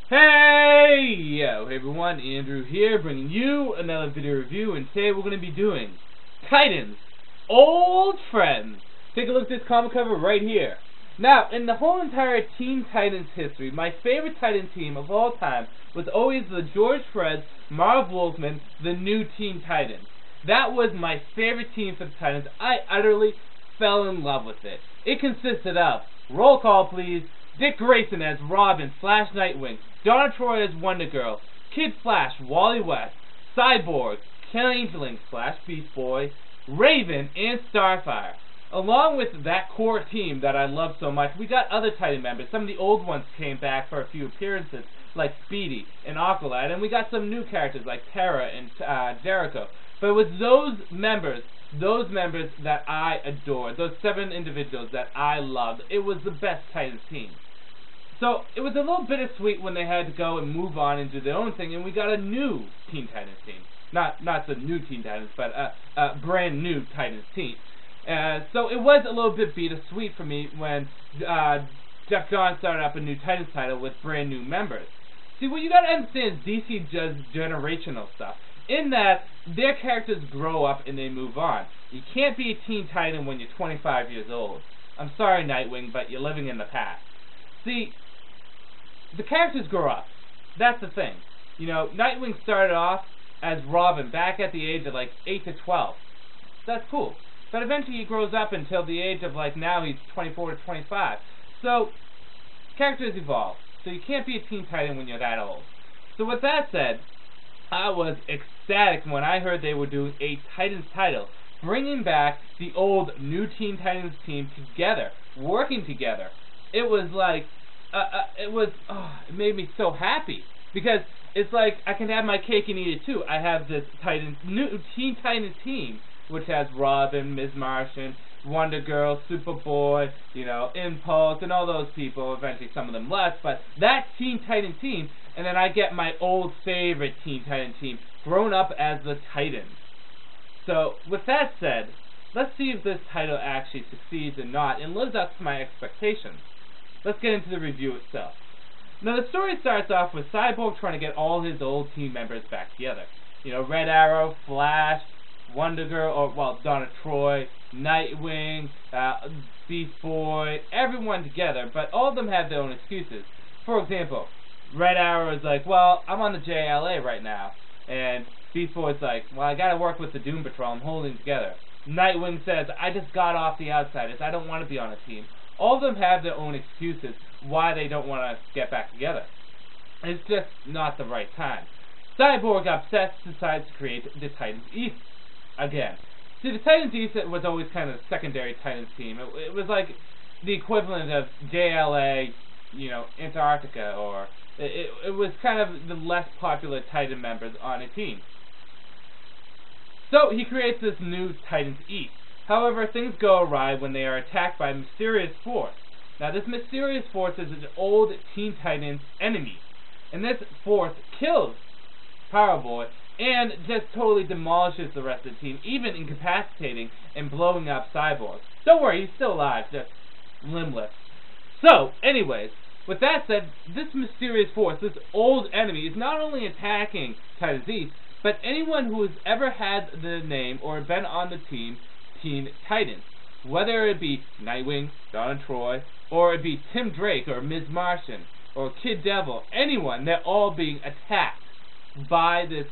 Hey! Yo, hey everyone, Andrew here, bringing you another video review, and today we're going to be doing Titans, Old Friends. Take a look at this comic cover right here. Now, in the whole entire Teen Titans history, my favorite Titan team of all time was always the George Perez, Marv Wolfman, the New Teen Titans. That was my favorite team for the Titans. I utterly fell in love with it. It consisted of, roll call please, Dick Grayson as Robin / Nightwing, Donna Troy as Wonder Girl, Kid Flash, Wally West, Cyborg, Changeling / Beast Boy, Raven, and Starfire. Along with that core team that I love so much, we got other Titan members. Some of the old ones came back for a few appearances, like Speedy and Aqualad, and we got some new characters like Terra and Jericho. But it was those members that I adored, those 7 individuals that I loved. It was the best Titans team. So it was a little bittersweet when they had to go and move on and do their own thing, and we got a new Teen Titans team. Not the new Teen Titans, but a brand new Titans team. So it was a little bit bittersweet for me when Jeff Johns started up a new Titans title with brand new members. See, what you gotta understand is DC does generational stuff, in that their characters grow up and they move on. You can't be a Teen Titan when you're 25 years old. I'm sorry, Nightwing, but you're living in the past. See, the characters grow up. That's the thing. You know, Nightwing started off as Robin back at the age of like 8 to 12. That's cool. But eventually he grows up until the age of like now he's 24 to 25. So, characters evolve. So you can't be a Teen Titan when you're that old. So with that said, I was ecstatic when I heard they were doing a Titans title, bringing back the old New Teen Titans team together, working together. It was like, it made me so happy, because it's like I can have my cake and eat it too. I have this new Teen Titans team, which has Robin, Ms. Martian, Wonder Girl, Superboy, you know, Impulse, and all those people. Eventually some of them left, but that Teen Titan team, and then I get my old favorite Teen Titan team, grown up as the Titans. So, with that said, let's see if this title actually succeeds or not, and lives up to my expectations. Let's get into the review itself. Now, the story starts off with Cyborg trying to get all his old team members back together. You know, Red Arrow, Flash, Wonder Girl, Donna Troy, Nightwing, Beast Boy, everyone together, but all of them have their own excuses. For example, Red Arrow is like, well, I'm on the JLA right now, and Beast Boy's like, well, I gotta work with the Doom Patrol, I'm holding together. Nightwing says, I just got off the Outsiders, I don't want to be on a team. All of them have their own excuses why they don't want to get back together. It's just not the right time. Cyborg, obsessed, decides to create the Titans East again. See, the Titans East was always kind of a secondary Titans team. It was like the equivalent of JLA, you know, Antarctica, or it was kind of the less popular Titan members on a team. So he creates this new Titans East. However, things go awry when they are attacked by a mysterious force. Now, this mysterious force is an old Teen Titans enemy, and this force kills Power Boy and just totally demolishes the rest of the team, even incapacitating and blowing up Cyborg. Don't worry, he's still alive, just limbless. So, anyways, with that said, this mysterious force, this old enemy, is not only attacking Titans East, but anyone who has ever had the name or been on the team Teen Titans. Whether it be Nightwing, Donna Troy, or it be Tim Drake, or Ms. Martian, or Kid Devil, anyone, they're all being attacked by this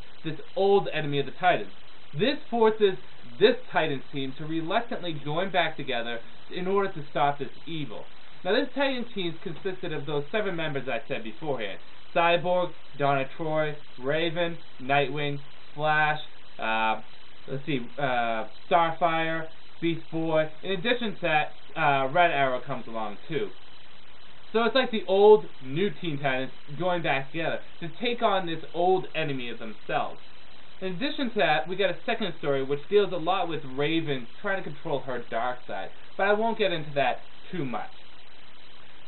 old enemy of the Titans. This forces this Titans team to reluctantly join back together in order to stop this evil. Now, this Titans team consisted of those 7 members I said beforehand. Cyborg, Donna Troy, Raven, Nightwing, Flash, Starfire, Beast Boy. In addition to that, Red Arrow comes along too. So it's like the old, new Teen Titans joined back together to take on this old enemy of themselves. In addition to that, we got a second story which deals a lot with Raven trying to control her dark side, but I won't get into that too much.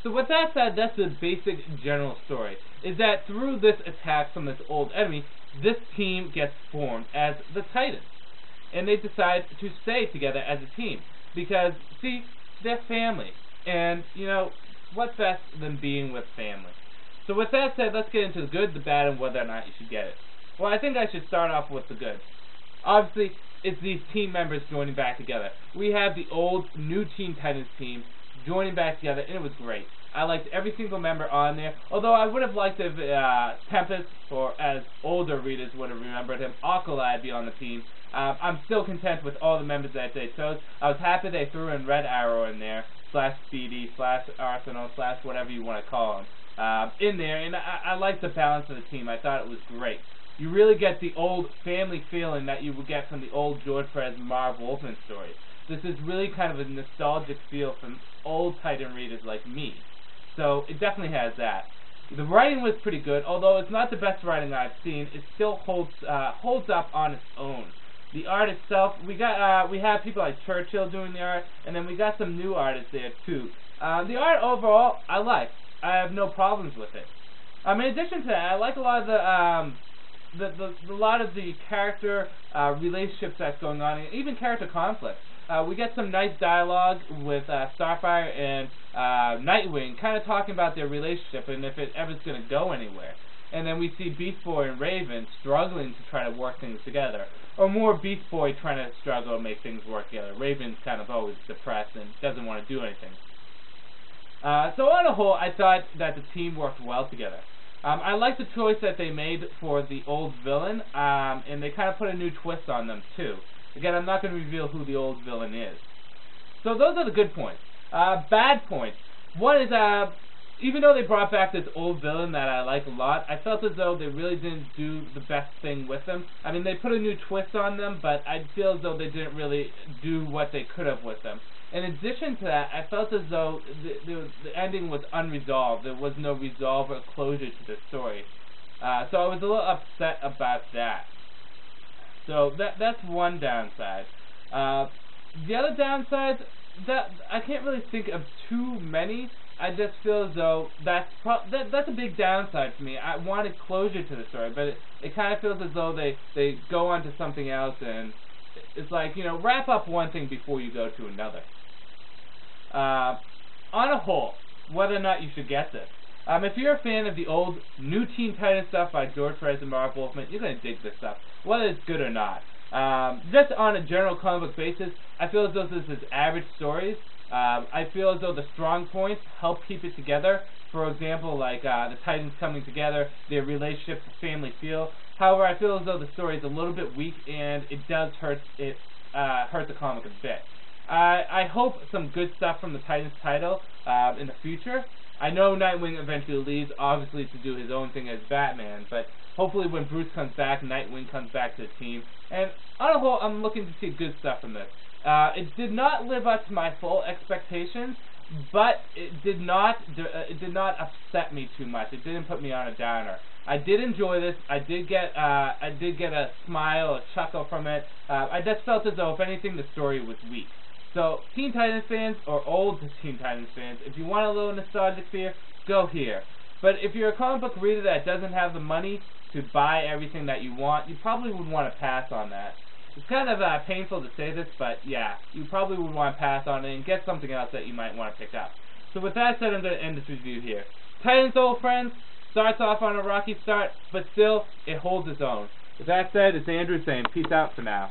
So with that said, that's the basic general story, is that through this attack from this old enemy, this team gets formed as the Titans. And they decide to stay together as a team, because, see, they're family. And, you know, what's best than being with family? So with that said, let's get into the good, the bad, and whether or not you should get it. Well, I think I should start off with the good. Obviously, it's these team members joining back together. We have the old, new Teen Titans team joining back together, and it was great. I liked every single member on there, although I would have liked if Tempest, or as older readers would have remembered him, Aqualad be on the team. I'm still content with all the members that they chose. I was happy they threw in Red Arrow in there, /Speedy, /Arsenal, / whatever you want to call him, in there, and I like the balance of the team. I thought it was great. You really get the old family feeling that you would get from the old George Perez and Marv Wolfman stories. This is really kind of a nostalgic feel from old Titan readers like me. So it definitely has that. The writing was pretty good, although it's not the best writing I've seen. It still holds up on its own. The art itself, we have people like Churchill doing the art, and then we got some new artists there too. The art overall, I like. I have no problems with it. In addition to that, I like a lot of the character relationships that's going on, and even character conflict. We get some nice dialogue with Starfire and Nightwing, kind of talking about their relationship and if it ever's going to go anywhere. And then we see Beast Boy and Raven struggling to try to work things together, or more Beast Boy trying to struggle and make things work together. Raven's kind of always depressed and doesn't want to do anything. So on the whole, I thought that the team worked well together. I like the choice that they made for the old villain, and they kind of put a new twist on them too. Again, I'm not going to reveal who the old villain is. So those are the good points. Bad points. One is, even though they brought back this old villain that I like a lot, I felt as though they really didn't do the best thing with them. I mean, they put a new twist on them, but I feel as though they didn't really do what they could have with them. In addition to that, I felt as though the ending was unresolved. There was no resolve or closure to the story. So I was a little upset about that. So that's one downside. The other downsides, that I can't really think of too many. I just feel as though that's a big downside for me. I wanted closure to the story, but it kind of feels as though they go on to something else, and it's like, you know, wrap up one thing before you go to another. On a whole, whether or not you should get this. If you're a fan of the old new Teen Titans stuff by George Perez and Marv Wolfman, you're going to dig this stuff, whether it's good or not. Just on a general comic book basis, I feel as though this is average stories. I feel as though the strong points help keep it together. For example, like the Titans coming together, their relationship, the family feel. However, I feel as though the story is a little bit weak, and it does hurt the comic a bit. I hope some good stuff from the Titans title in the future. I know Nightwing eventually leaves, obviously, to do his own thing as Batman, but hopefully when Bruce comes back, Nightwing comes back to the team. And on the whole, I'm looking to see good stuff from this. It did not live up to my full expectations, but it did not upset me too much. It didn't put me on a downer. I did enjoy this. I did get a smile, a chuckle from it. I just felt as though, if anything, the story was weak. So, Teen Titans fans, or old Teen Titans fans, if you want a little nostalgic feel, go here. But if you're a comic book reader that doesn't have the money to buy everything that you want, you probably would want to pass on that. It's kind of painful to say this, but yeah, you probably would want to pass on it and get something else that you might want to pick up. So with that said, I'm going to end this review here. Titans Old Friends starts off on a rocky start, but still, it holds its own. With that said, it's Andrew saying peace out for now.